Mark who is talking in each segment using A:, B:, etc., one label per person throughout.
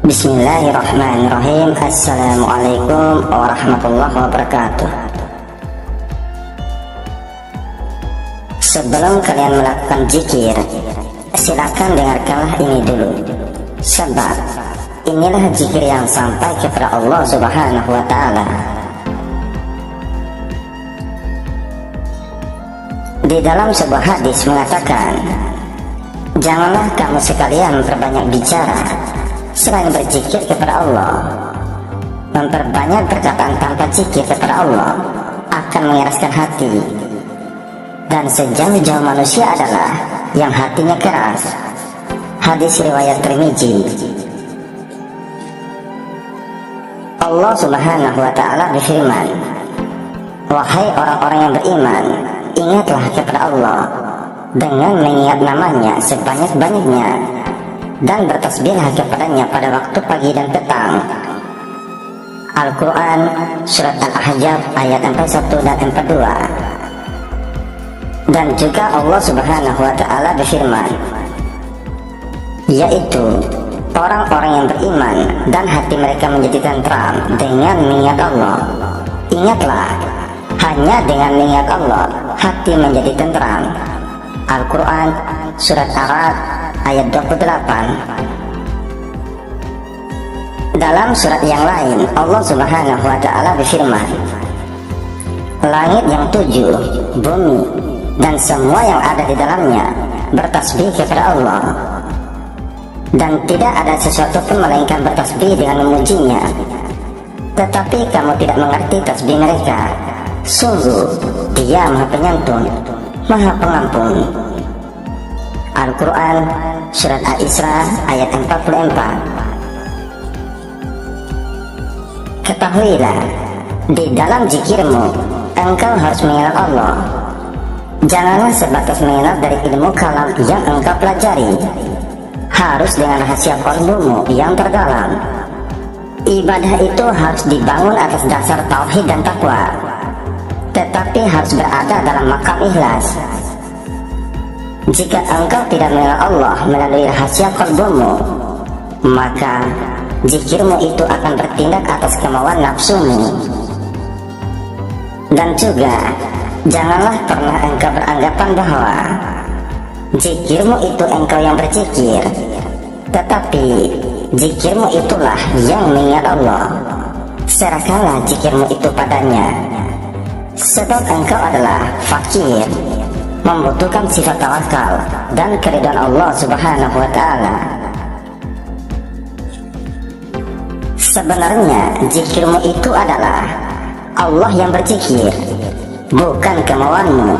A: Bismillahirrahmanirrahim. Assalamualaikum warahmatullahi wabarakatuh. Sebelum kalian melakukan zikir, silakan dengarkanlah ini dulu. Sebab inilah zikir yang sampai kepada Allah Subhanahu wa Ta'ala. Di dalam sebuah hadis mengatakan, janganlah kamu sekalian memperbanyak bicara selain berzikir kepada Allah. Memperbanyak perkataan tanpa zikir kepada Allah akan mengeraskan hati. Dan sejauh-jauh manusia adalah yang hatinya keras. Hadis riwayat Tirmidzi. Allah Subhanahu wa Ta'ala berfirman, wahai orang-orang yang beriman, ingatlah kepada Allah dengan mengingat namanya sebanyak-banyaknya, dan bertasbihlah kepadanya pada waktu pagi dan petang. Al-Quran Surat Al-Ahzab ayat 41 dan 42. Dan juga Allah Subhanahu wa Ta'ala berfirman, yaitu orang-orang yang beriman dan hati mereka menjadi tentram dengan mengingat Allah. Ingatlah, hanya dengan mengingat Allah hati menjadi tentram. Al-Quran Surat Ar-Ra'd ayat 28. Dalam surat yang lain Allah Subhanahu wa Ta'ala berfirman, langit yang 7, bumi dan semua yang ada di dalamnya bertasbih kepada Allah, dan tidak ada sesuatu pun melainkan bertasbih dengan memujinya, tetapi kamu tidak mengerti tasbih mereka. Sungguh Dia Maha Penyantun, Maha Pengampun. Al-Quran Surat Al-Isra ayat 44. Ketahuilah, di dalam zikirmu engkau harus mengingat Allah. Janganlah sebatas mengingat dari ilmu kalam yang engkau pelajari. Harus dengan rahasia qalbumu yang terdalam. Ibadah itu harus dibangun atas dasar tauhid dan takwa, tetapi harus berada dalam makam ikhlas. Jika engkau tidak mengenal Allah melalui rahasia qalbumu, maka zikirmu itu akan bertindak atas kemauan nafsumu. Dan juga janganlah pernah engkau beranggapan bahwa zikirmu itu engkau yang berzikir, tetapi zikirmu itulah yang mengingat Allah. Serahkanlah zikirmu itu padanya, sebab engkau adalah fakir, membutuhkan sifat tawakal dan keridhaan Allah Subhanahu wa Ta'ala. Sebenarnya zikirmu itu adalah Allah yang berzikir, bukan kemauanmu,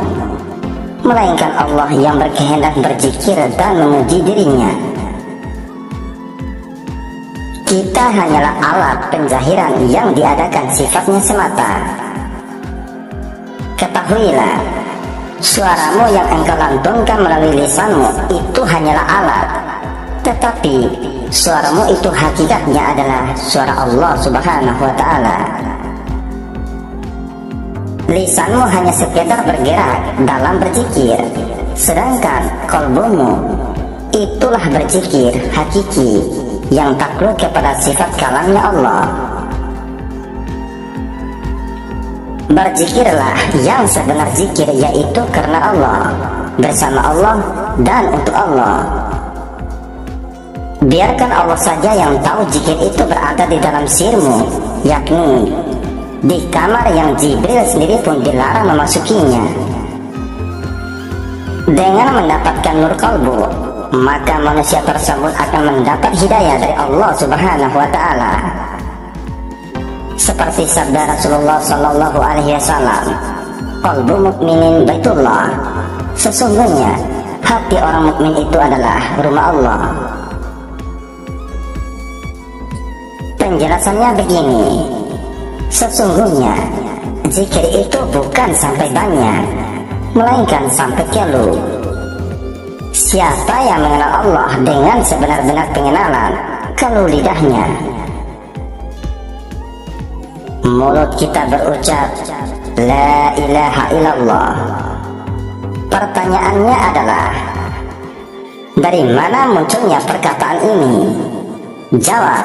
A: melainkan Allah yang berkehendak berzikir dan memuji dirinya. Kita hanyalah alat penzahiran yang diadakan sifatnya semata. Ketahuilah, suaramu yang engkau lantunkan melalui lisanmu itu hanyalah alat, tetapi suaramu itu hakikatnya adalah suara Allah Subhanahu wa Ta'ala. Lisanmu hanya sekedar bergerak dalam berzikir, sedangkan qalbumu itulah berzikir hakiki yang takluk kepada sifat kalamnya Allah. Berzikirlah yang sebenar zikir, yaitu karena Allah, bersama Allah dan untuk Allah. Biarkan Allah saja yang tahu zikir itu berada di dalam sirmu, yakni di kamar yang Jibril sendiri pun dilarang memasukinya. Dengan mendapatkan nur kalbu, maka manusia tersebut akan mendapat hidayah dari Allah Subhanahu wa Ta'ala. Seperti sabda Rasulullah Sallallahu Alaihi Wasallam, qalbu mukminin baitullah, sesungguhnya hati orang mukmin itu adalah rumah Allah. Penjelasannya begini, sesungguhnya zikir itu bukan sampai banyak, melainkan sampai kelu. Siapa yang mengenal Allah dengan sebenar-benar pengenalan, kalau lidahnya, mulut kita berucap la ilaha illallah, pertanyaannya adalah, dari mana munculnya perkataan ini? Jawab,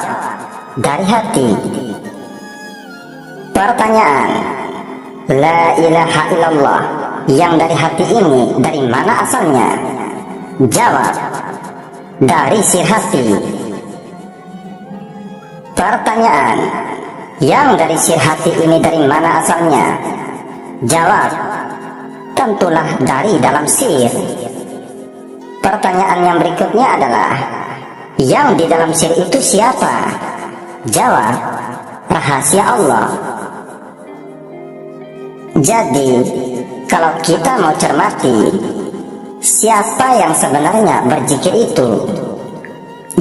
A: dari hati. Pertanyaan, la ilaha illallah yang dari hati ini dari mana asalnya? Jawab, dari sir hati. Pertanyaan, yang dari sir hati ini dari mana asalnya? Jawab, tentulah dari dalam sir. Pertanyaan yang berikutnya adalah, yang di dalam sir itu siapa? Jawab, rahasia Allah. Jadi, kalau kita mau cermati, siapa yang sebenarnya berzikir itu?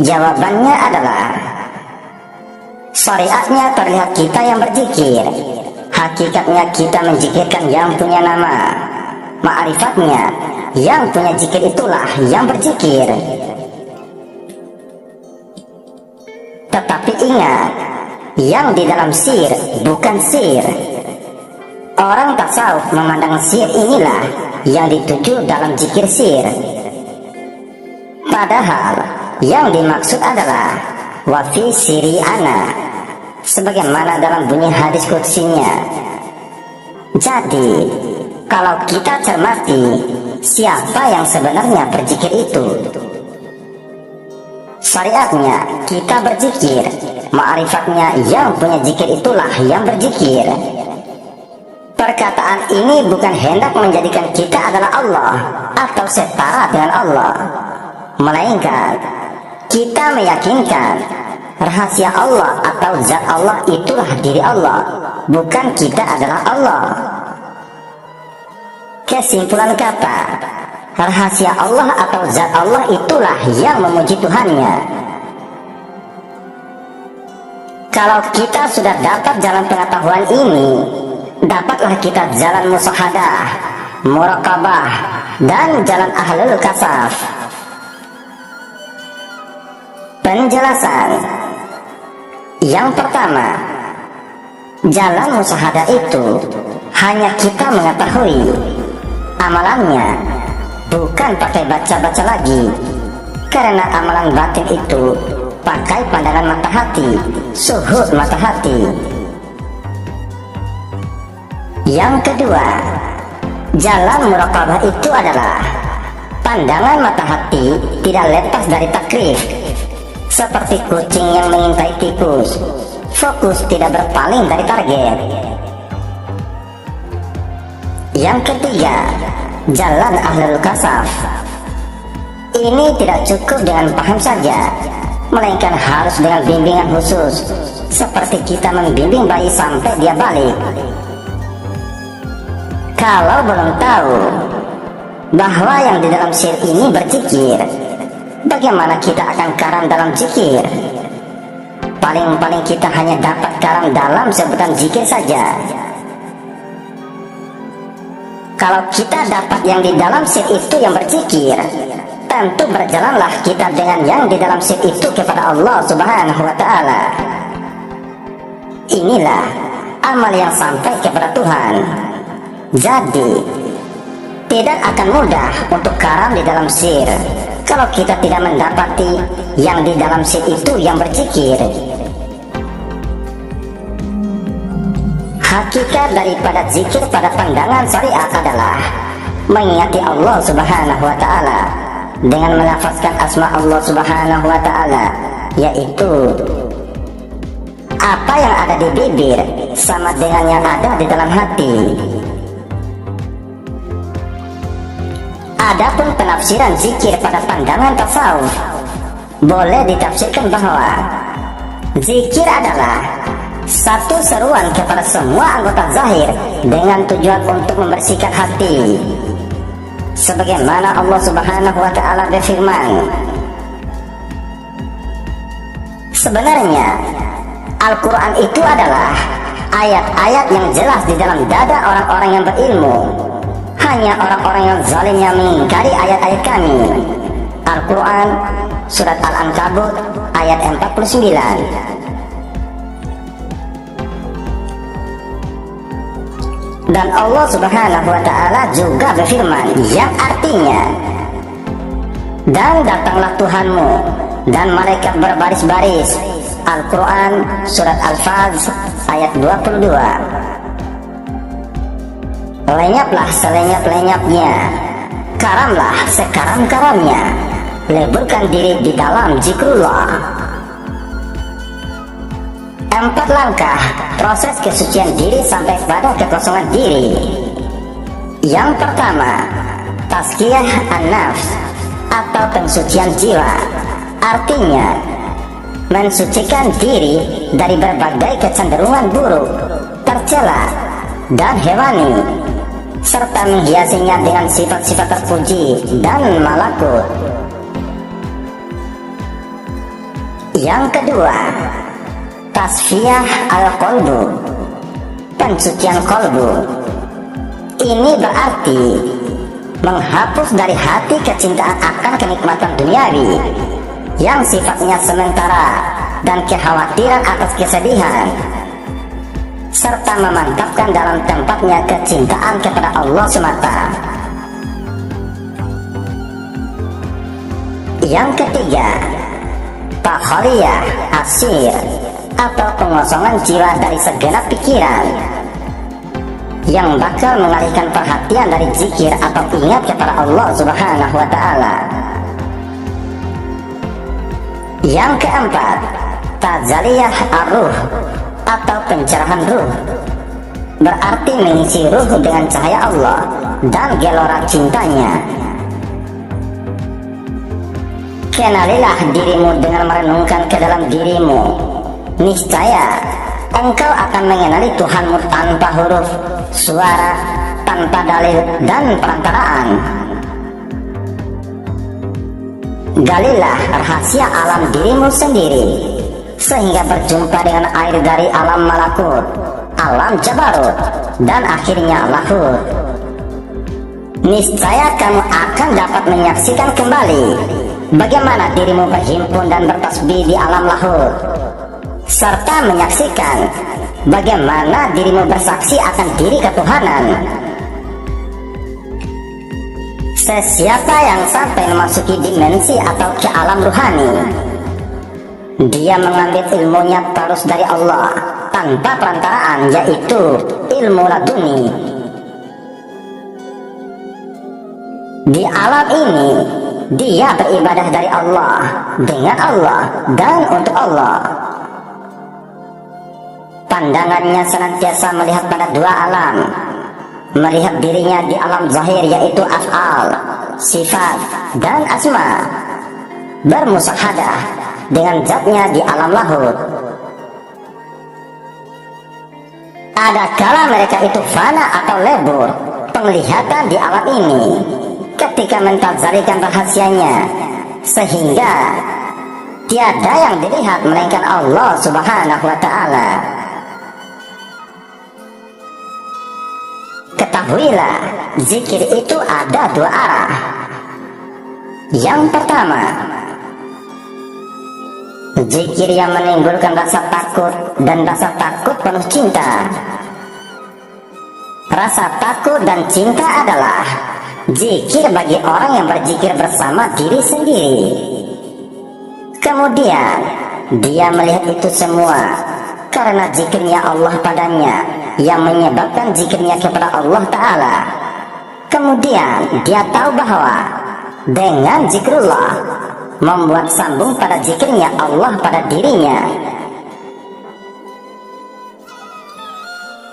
A: Jawabannya adalah, syariatnya terlihat kita yang berzikir, hakikatnya kita menzikirkan yang punya nama, ma'rifatnya yang punya zikir itulah yang berzikir. Tetapi ingat, yang di dalam sir bukan sir. Orang tasawuf memandang sir inilah yang dituju dalam zikir sir. Padahal yang dimaksud adalah wa fi siri ana, sebagaimana dalam bunyi hadis qudsinya. Jadi, kalau kita cermati siapa yang sebenarnya berzikir itu, syariatnya kita berzikir, ma'rifatnya yang punya zikir itulah yang berzikir. Perkataan ini bukan hendak menjadikan kita adalah Allah atau setara dengan Allah, melainkan kita meyakinkan rahasia Allah atau zat Allah itulah diri Allah, bukan kita adalah Allah. Kesimpulan kata, rahasia Allah atau zat Allah itulah yang memuji Tuhannya. Kalau kita sudah dapat jalan pengetahuan ini, dapatlah kita jalan musyahadah, muraqabah, dan jalan ahlul kasaf. Penjelasan yang pertama, jalan musyahadah itu hanya kita mengetahui amalannya, bukan pakai baca-baca lagi, karena amalan batin itu pakai pandangan mata hati, suhud mata hati. Yang kedua, jalan muraqabah itu adalah pandangan mata hati tidak lepas dari takrif, seperti kucing yang mengintai tikus, fokus tidak berpaling dari target. Yang ketiga, jalan ahlul kasaf. Ini tidak cukup dengan paham saja, melainkan harus dengan bimbingan khusus, seperti kita membimbing bayi sampai dia balik. Kalau belum tahu bahwa yang di dalam sir ini berzikir, bagaimana kita akan karam dalam zikir? Paling-paling kita hanya dapat karam dalam sebutan zikir saja. Kalau kita dapat yang di dalam sir itu yang berzikir, tentu berjalanlah kita dengan yang di dalam sir itu kepada Allah Subhanahu wa Ta'ala. Inilah amal yang sampai kepada Tuhan. Jadi, tidak akan mudah untuk karam di dalam sir kalau kita tidak mendapati yang di dalam sir itu yang berzikir. Hakikat daripada zikir pada pandangan syariat adalah mengingati Allah Subhanahu wa Ta'ala dengan melafazkan asma Allah Subhanahu wa Ta'ala, yaitu apa yang ada di bibir sama dengan yang ada di dalam hati. Adapun penafsiran zikir pada pandangan tasawuf, boleh ditafsirkan bahwa zikir adalah satu seruan kepada semua anggota zahir dengan tujuan untuk membersihkan hati, sebagaimana Allah Subhanahu wa Ta'ala berfirman, sebenarnya Al-Quran itu adalah ayat-ayat yang jelas di dalam dada orang-orang yang berilmu. Hanya orang-orang yang zalim yang mengingkari ayat-ayat kami. Al-Quran Surat Al-Ankabut ayat 49. Dan Allah Subhanahu wa Ta'ala juga berfirman yang artinya, dan datanglah Tuhanmu dan malaikat berbaris-baris. Al-Quran Surat Al-Faz ayat 22. Lenyaplah selenyap-lenyapnya, karamlah sekaram-karamnya, leburkan diri di dalam zikrullah. 4 langkah proses kesucian diri sampai pada kekosongan diri. Yang pertama, tazkiyah an-nafs atau pensucian jiwa. Artinya, mensucikan diri dari berbagai kecenderungan buruk, tercela, dan hewani, serta menghiasinya dengan sifat-sifat terpuji dan malakut. Yang kedua, tasfiyah al-qalbu, pensucian kolbu. Ini berarti menghapus dari hati kecintaan akan kenikmatan duniawi yang sifatnya sementara dan kekhawatiran atas kesedihan, serta memantapkan dalam tempatnya kecintaan kepada Allah semata. Yang ketiga, tahoriyah asir atau pengosongan jiwa dari segenap pikiran yang bakal mengalihkan perhatian dari zikir atau ingat kepada Allah Subhanahu wa ta'ala. Yang keempat, tazaliyah ar-ruh atau pencerahan ruh. Berarti mengisi ruh dengan cahaya Allah dan gelora cintanya. Kenalilah dirimu dengan merenungkan ke dalam dirimu. Niscaya engkau akan mengenali Tuhanmu tanpa huruf, suara, tanpa dalil dan perantaraan. Galilah rahasia alam dirimu sendiri, sehingga berjumpa dengan air dari alam malakut, alam jabarut, dan akhirnya lahut. Niscaya kamu akan dapat menyaksikan kembali bagaimana dirimu berhimpun dan bertasbih di alam lahut, serta menyaksikan bagaimana dirimu bersaksi akan diri ketuhanan. Sesiapa yang sampai memasuki dimensi atau ke alam ruhani, dia mengambil ilmunya terus dari Allah tanpa perantaraan, yaitu ilmu laduni. Di alam ini dia beribadah dari Allah, dengan Allah, dan untuk Allah. Pandangannya senantiasa melihat pada dua alam, melihat dirinya di alam zahir yaitu af'al, sifat, dan asma, bermusahadah dengan zatnya di alam lahut. Ada kala mereka itu fana atau lebur penglihatan di alam ini ketika mentazarikan rahasianya, sehingga tiada yang dilihat melainkan Allah Subhanahu wa ta'ala. Ketahuilah, zikir itu ada dua arah. Yang pertama, zikir yang menimbulkan rasa takut dan rasa takut penuh cinta. Rasa takut dan cinta adalah zikir bagi orang yang berzikir bersama diri sendiri. Kemudian dia melihat itu semua karena zikirnya Allah padanya yang menyebabkan zikirnya kepada Allah Ta'ala. Kemudian dia tahu bahwa dengan zikrullah membuat sambung pada zikirnya Allah pada dirinya.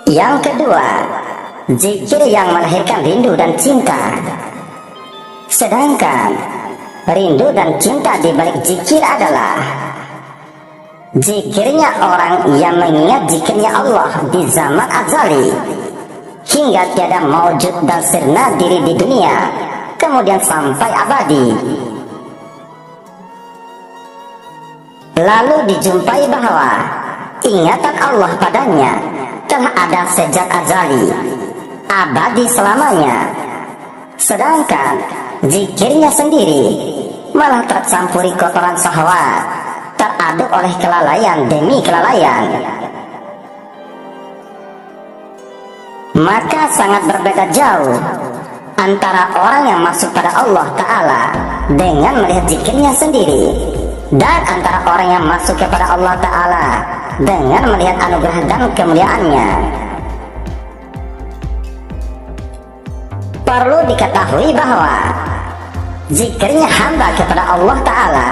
A: Yang kedua, zikir yang melahirkan rindu dan cinta. Sedangkan rindu dan cinta di balik zikir adalah zikirnya orang yang mengingat zikirnya Allah di zaman azali hingga tiada maujud dan sirna diri di dunia, kemudian sampai abadi. Lalu dijumpai bahwa ingatan Allah padanya telah ada sejak azali, abadi selamanya. Sedangkan zikirnya sendiri malah tercampuri kotoran syahwat, teraduk oleh kelalaian demi kelalaian. Maka sangat berbeda jauh antara orang yang masuk pada Allah Ta'ala dengan melihat zikirnya sendiri, dan antara orang yang masuk kepada Allah Ta'ala dengan melihat anugerah dan kemuliaannya. Perlu diketahui bahwa zikirnya hamba kepada Allah Ta'ala,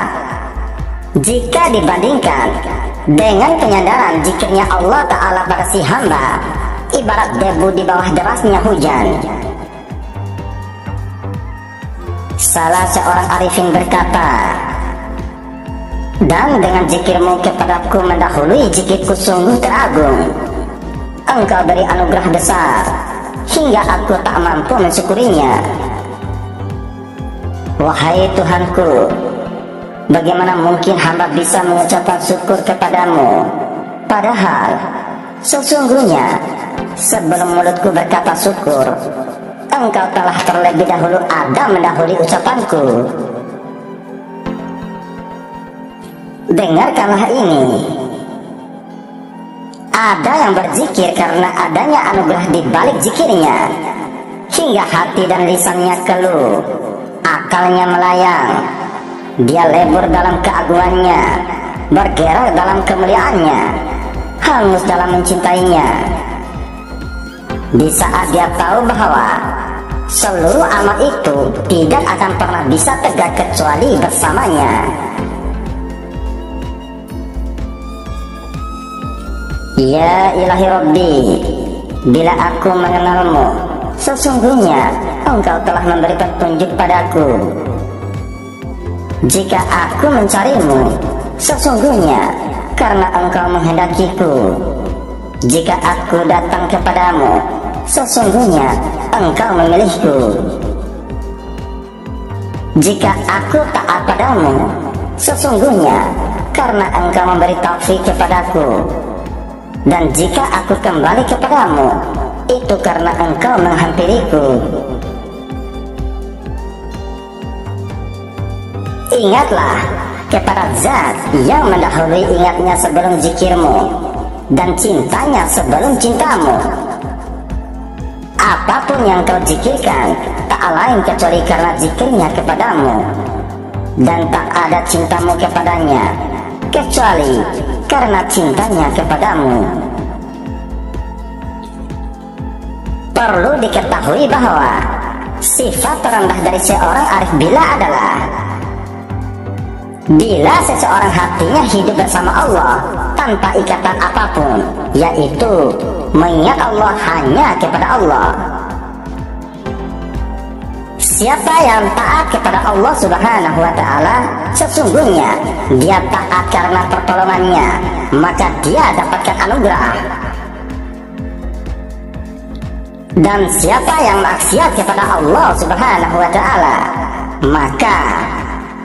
A: jika dibandingkan dengan penyadaran zikirnya Allah Ta'ala pada si hamba, ibarat debu di bawah derasnya hujan. Salah seorang arifin berkata, "Dan dengan zikirmu kepadaku mendahului zikirku sungguh teragung. Engkau beri anugerah besar hingga aku tak mampu mensyukurinya. Wahai Tuhanku, bagaimana mungkin hamba bisa mengucapkan syukur kepadamu, padahal sesungguhnya sebelum mulutku berkata syukur, engkau telah terlebih dahulu ada mendahului ucapanku." Dengarkanlah ini. Ada yang berzikir karena adanya anugerah di balik zikirnya, hingga hati dan lisannya keluh, akalnya melayang, dia lebur dalam keagungannya, bergerak dalam kemuliaannya, hangus dalam mencintainya. Di saat dia tahu bahwa seluruh amal itu tidak akan pernah bisa tegak kecuali bersamanya. Ya ilahi Rabbi, bila aku mengenalmu, sesungguhnya engkau telah memberi petunjuk padaku. Jika aku mencarimu, sesungguhnya karena engkau menghendakiku. Jika aku datang kepadamu, sesungguhnya engkau memilihku. Jika aku taat padamu, sesungguhnya karena engkau memberi taufik kepadaku. Dan jika aku kembali kepadamu, itu karena engkau menghampiriku. Ingatlah kepada zat yang mendahului ingatnya sebelum zikirmu, dan cintanya sebelum cintamu. Apapun yang kau zikirkan tak lain kecuali karena zikirnya kepadamu, dan tak ada cintamu kepadanya kecuali karena cintanya kepadamu. Perlu diketahui bahwa sifat terendah dari seorang arif billah adalah bila seseorang hatinya hidup bersama Allah tanpa ikatan apapun, yaitu mengingat Allah hanya kepada Allah. Siapa yang taat kepada Allah Subhanahu wa Ta'ala, sesungguhnya dia taat karena pertolongannya, maka dia dapatkan anugerah. Dan siapa yang maksiat kepada Allah Subhanahu wa Ta'ala, maka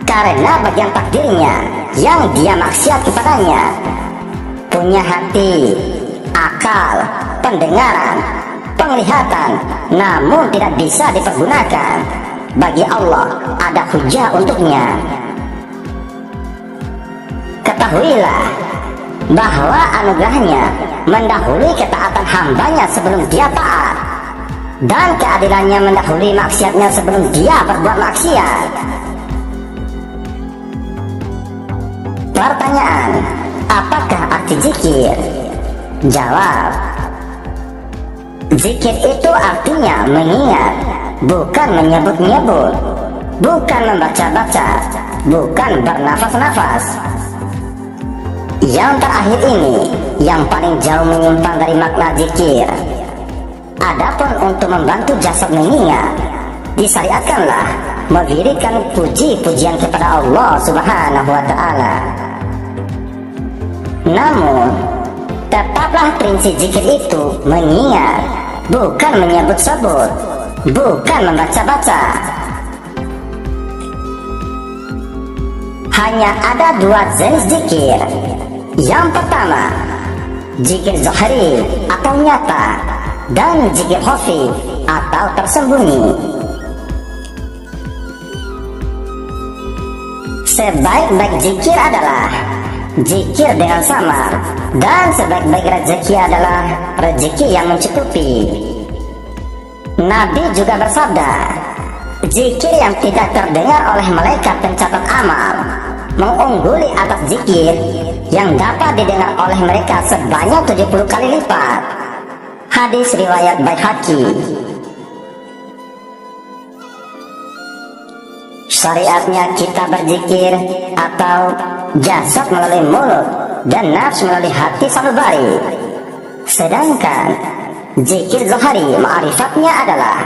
A: karena bagian takdirnya yang dia maksiat kepadanya, punya hati, akal, pendengaran, penglihatan, namun tidak bisa dipergunakan, bagi Allah ada hujah untuknya. Ketahuilah bahwa anugerahnya mendahului ketaatan hambanya sebelum dia taat, dan keadilannya mendahului maksiatnya sebelum dia berbuat maksiat. Pertanyaan, apakah arti zikir? Jawab, zikir itu artinya mengingat, bukan menyebut-nyebut, bukan membaca-baca, bukan bernafas-nafas. Yang terakhir ini yang paling jauh menyimpang dari makna zikir. Adapun untuk membantu jasad mengingat, disyariatkanlah mengirimkan puji-pujian kepada Allah Subhanahu wa Ta'ala. Namun tetaplah prinsip zikir itu mengingat, bukan menyebut-sebut, bukan membaca-baca. Hanya ada dua jenis zikir. Yang pertama, zikir zahiri atau nyata, dan zikir khafi atau tersembunyi. Sebaik-baik zikir adalah zikir dengan samar, dan sebaik-baik rezeki adalah rezeki yang mencukupi. Nabi juga bersabda, zikir yang tidak terdengar oleh malaikat pencatat amal mengungguli atas zikir yang dapat didengar oleh mereka sebanyak 70 kali lipat. Hadis riwayat Baihaqi. Syariatnya kita berzikir atau jasad melalui mulut dan nafs melalui hati sanubari. Sedangkan zikir zahari ma'rifatnya adalah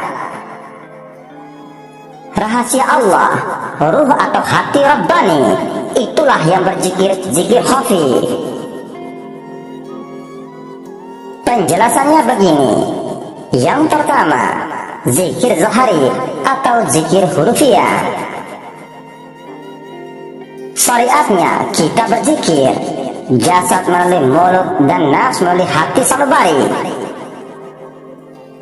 A: rahasia Allah, ruh atau hati Rabbani. Itulah yang berzikir, zikir khafi. Penjelasannya begini. Yang pertama, zikir zahari atau zikir hurufiah. Syariatnya kita berzikir, jasad melalui mulut dan nafs melalui hati sanubari.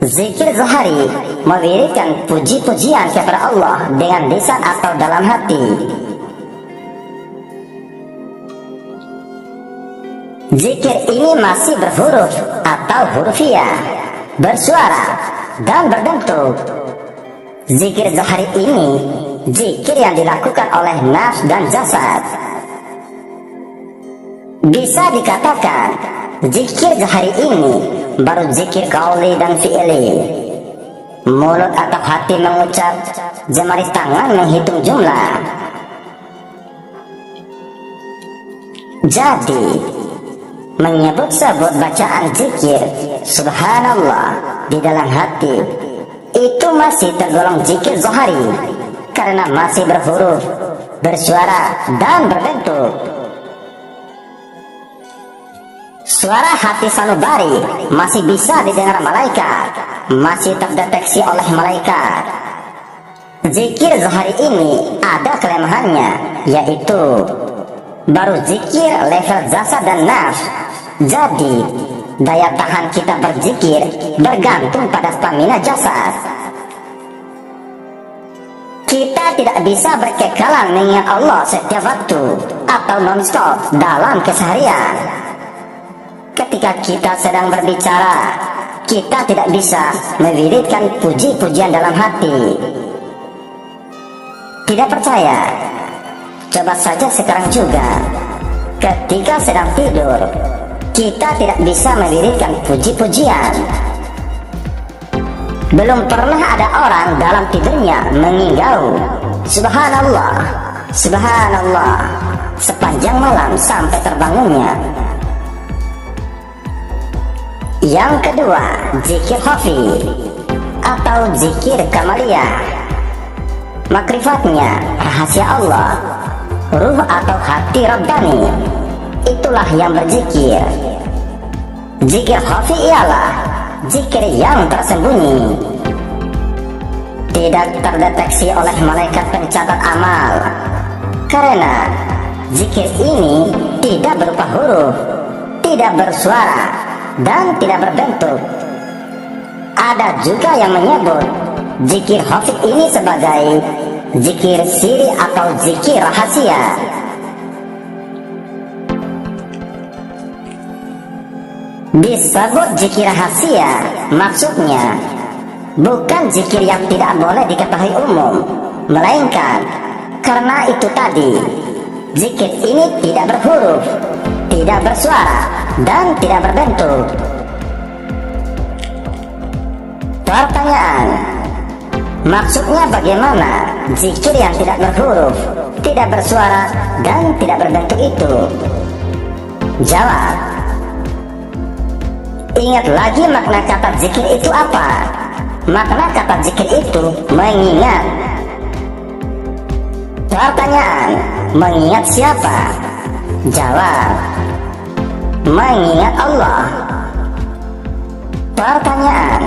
A: Zikir zahari mewiridkan puji-pujian kepada Allah dengan lisan atau dalam hati. Zikir ini masih berhuruf atau hurufiah, bersuara dan berbentuk. Zikir zahari ini zikir yang dilakukan oleh nafs dan jasad. Bisa dikatakan zikir zahari ini baru zikir qauli dan fi'li. Mulut atau hati mengucap, jemari tangan menghitung jumlah. Jadi menyebut-sebut bacaan zikir subhanallah di dalam hati itu masih tergolong zikir zahari karena masih berhuruf, bersuara dan berbentuk. Suara hati sanubari masih bisa didengar malaikat, masih terdeteksi oleh malaikat. Zikir zahari ini ada kelemahannya, yaitu baru zikir level jasad dan nafs. Jadi daya tahan kita berzikir bergantung pada stamina jasad. Kita tidak bisa berkekalan mengingat Allah setiap waktu atau non-stop dalam keseharian. Ketika kita sedang berbicara, kita tidak bisa mewiridkan puji-pujian dalam hati. Tidak percaya? Coba saja sekarang juga. Ketika sedang tidur, kita tidak bisa mewiridkan puji-pujian. Belum pernah ada orang dalam tidurnya mengingau subhanallah, subhanallah sepanjang malam sampai terbangunnya. Yang kedua, zikir khafi atau zikir kamaliyah. Makrifatnya rahasia Allah, ruh atau hati Rabbani. Itulah yang berzikir. Zikir khafi ialah zikir yang tersembunyi, tidak terdeteksi oleh malaikat pencatat amal. Karena zikir ini tidak berupa huruf, tidak bersuara dan tidak berbentuk. Ada juga yang menyebut zikir khafi ini sebagai zikir siri atau zikir rahasia. Disebut zikir rahasia, maksudnya bukan zikir yang tidak boleh diketahui umum, melainkan karena itu tadi, zikir ini tidak berhuruf, tidak bersuara dan tidak berbentuk. Pertanyaan, maksudnya bagaimana zikir yang tidak berhuruf, tidak bersuara dan tidak berbentuk itu? Jawab, ingat lagi makna kata zikir itu apa? Makna kata zikir itu mengingat. Pertanyaan, mengingat siapa? Jawab, mengingat Allah. Pertanyaan,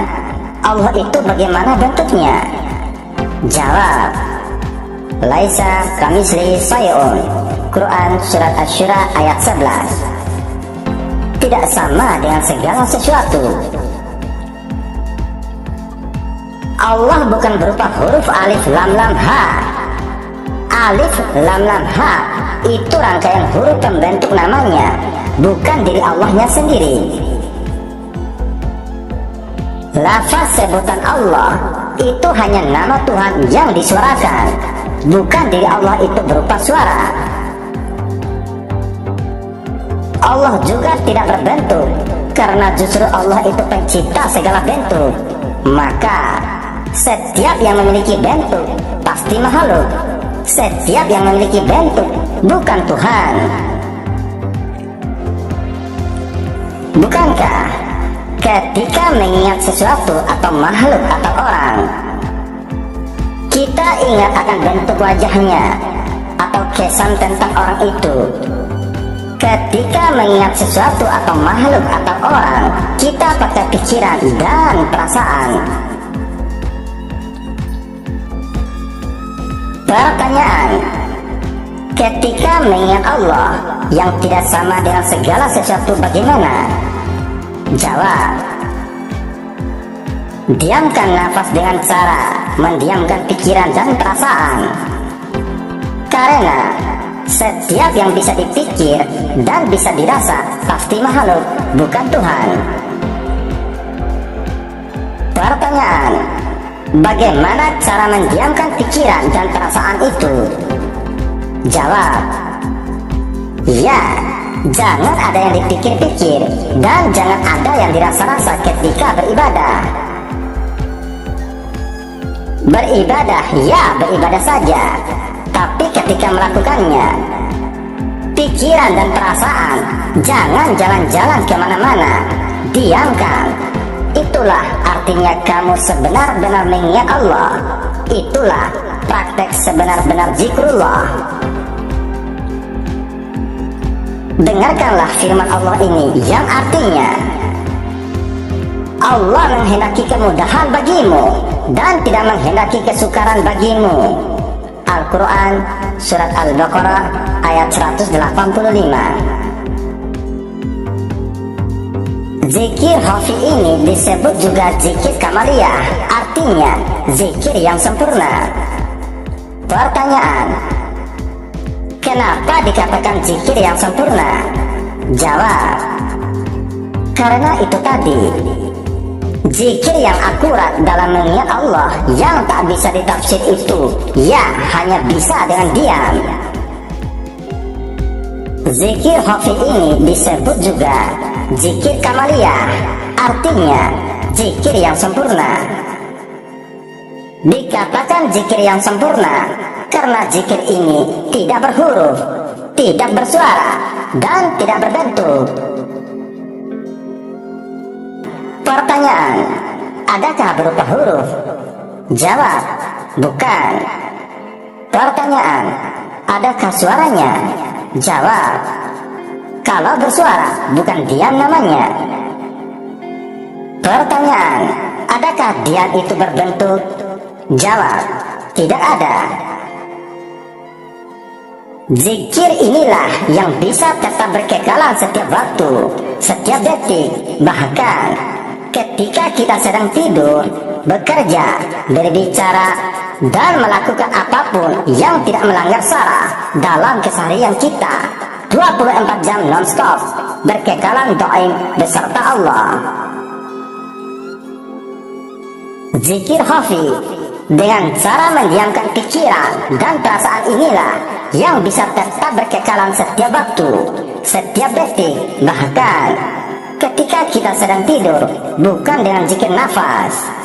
A: Allah itu bagaimana bentuknya? Jawab, laisa kamitslihi syai'un. Quran surat Asy-Syura ayat 11. Tidak sama dengan segala sesuatu. Allah bukan berupa huruf alif lam lam ha. Alif lam lam ha itu rangkaian huruf pembentuk namanya, bukan diri Allahnya sendiri. Lafaz sebutan Allah itu hanya nama Tuhan yang disuarakan, bukan diri Allah itu berupa suara. Allah juga tidak berbentuk, karena justru Allah itu pencipta segala bentuk. Maka setiap yang memiliki bentuk pasti makhluk. Setiap yang memiliki bentuk bukan Tuhan. Bukankah ketika mengingat sesuatu atau makhluk atau orang, kita ingat akan bentuk wajahnya atau kesan tentang orang itu? Ketika mengingat sesuatu atau makhluk atau orang, kita pakai pikiran dan perasaan. Pertanyaan: ketika mengingat Allah yang tidak sama dengan segala sesuatu, bagaimana? Jawab: diamkan nafas dengan cara mendiamkan pikiran dan perasaan. Karena setiap yang bisa dipikir dan bisa dirasa pasti makhluk, bukan Tuhan. Pertanyaan: bagaimana cara mendiamkan pikiran dan perasaan itu? Jawab: ya, jangan ada yang dipikir-pikir dan jangan ada yang dirasa-rasa ketika beribadah. Beribadah, ya beribadah saja, tapi ketika melakukannya, pikiran dan perasaan jangan jalan-jalan kemana-mana, diamkan. Itulah artinya kamu sebenar-benar mengingat Allah. Itulah praktek sebenar-benar zikrullah. Dengarkanlah firman Allah ini yang artinya, Allah menghendaki kemudahan bagimu dan tidak menghendaki kesukaran bagimu. Al-Quran Surat Al-Baqarah ayat 185. Zikir khafi ini disebut juga zikir kamaliyah, artinya zikir yang sempurna. Pertanyaan: kenapa dikatakan zikir yang sempurna? Jawab: karena itu tadi, zikir yang akurat dalam mengingat Allah yang tak bisa ditafsir itu, ya hanya bisa dengan diam. Zikir khafi ini disebut juga zikir kamaliyah, artinya zikir yang sempurna. Dikatakan zikir yang sempurna karena zikir ini tidak berhuruf, tidak bersuara, dan tidak berbentuk. Pertanyaan: adakah berupa huruf? Jawab: bukan. Pertanyaan: adakah suaranya? Jawab: kalau bersuara bukan diam namanya. Pertanyaan: adakah diam itu berbentuk? Jawab: tidak ada. Zikir inilah yang bisa tetap berkekalan setiap waktu, setiap detik, bahkan ketika kita sedang tidur, bekerja, berbicara, dan melakukan apapun yang tidak melanggar syara dalam keseharian kita, 24 jam non-stop, berkekalan doain beserta Allah. Zikir khafi dengan cara mendiamkan pikiran dan perasaan inilah yang bisa tetap berkekalan setiap waktu, setiap detik, bahkan ketika kita sedang tidur, bukan dengan zikir nafas.